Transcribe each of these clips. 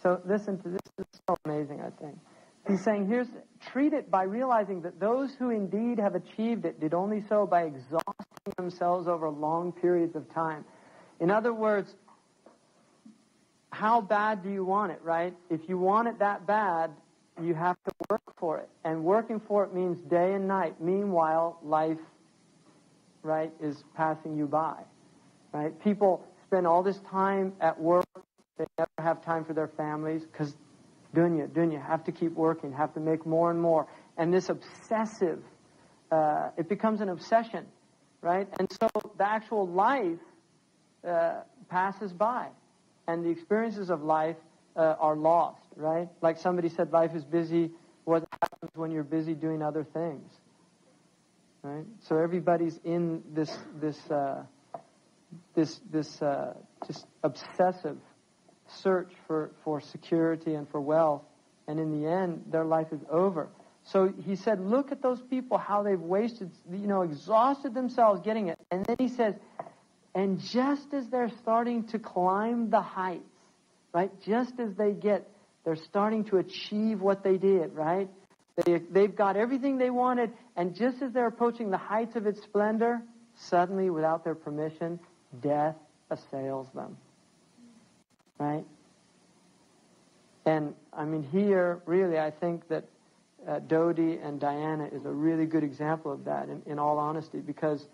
So listen to this. This is so amazing, I think. He's saying, treat it by realizing that those who indeed have achieved it did only so by exhausting themselves over long periods of time. In other words, how bad do you want it, right? If you want it that bad, you have to work for it. And working for it means day and night. Meanwhile, life, right, is passing you by, right? People spend all this time at work. They never have time for their families because dunya, have to keep working, have to make more and more. And this obsessive, it becomes an obsession, right? And so the actual life passes by. And the experiences of life are lost, right? Like somebody said, life is busy. What happens when you're busy doing other things, right? So everybody's in this just obsessive search for security and for wealth, and in the end, their life is over. So he said, look at those people, how they've wasted, exhausted themselves getting it. And then he says, and just as they're starting to climb the heights, right? Just as they're starting to achieve what they did, right? They've got everything they wanted, and just as they're approaching the heights of its splendor, suddenly, without their permission, death assails them. Right? And, I mean, here, really, I think that Dodi and Diana is a really good example of that, in all honesty, because,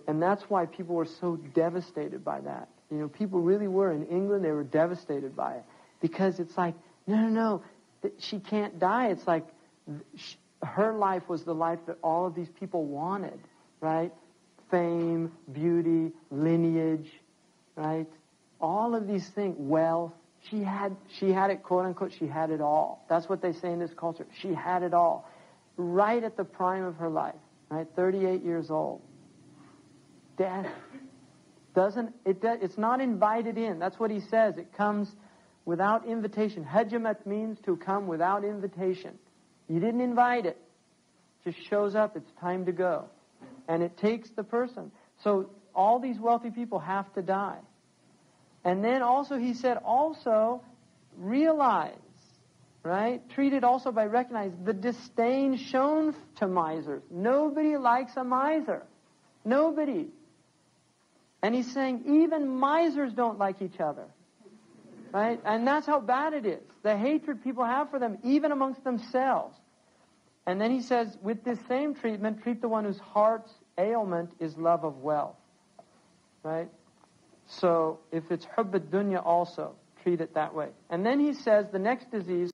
and that's why people were so devastated by that. People really were. In England, they were devastated by it. Because it's like, no, she can't die. It's like her life was the life that all of these people wanted, right? Fame, beauty, lineage, right? All of these things, wealth, she had it, quote unquote, she had it all. That's what they say in this culture. She had it all. Right at the prime of her life, right? 38 years old. Death it's not invited in. That's what he says. It comes without invitation. Hajamat means to come without invitation. You didn't invite it. It just shows up. It's time to go. And it takes the person. So all these wealthy people have to die. And then also, he said, also realize, right? Treat it also by recognizing the disdain shown to misers. Nobody likes a miser. Nobody. And he's saying even misers don't like each other. Right? And that's how bad it is. The hatred people have for them, even amongst themselves. And then he says, with this same treatment, treat the one whose heart's ailment is love of wealth. Right? So, if it's hubb ad-dunya also, treat it that way. And then he says, the next disease,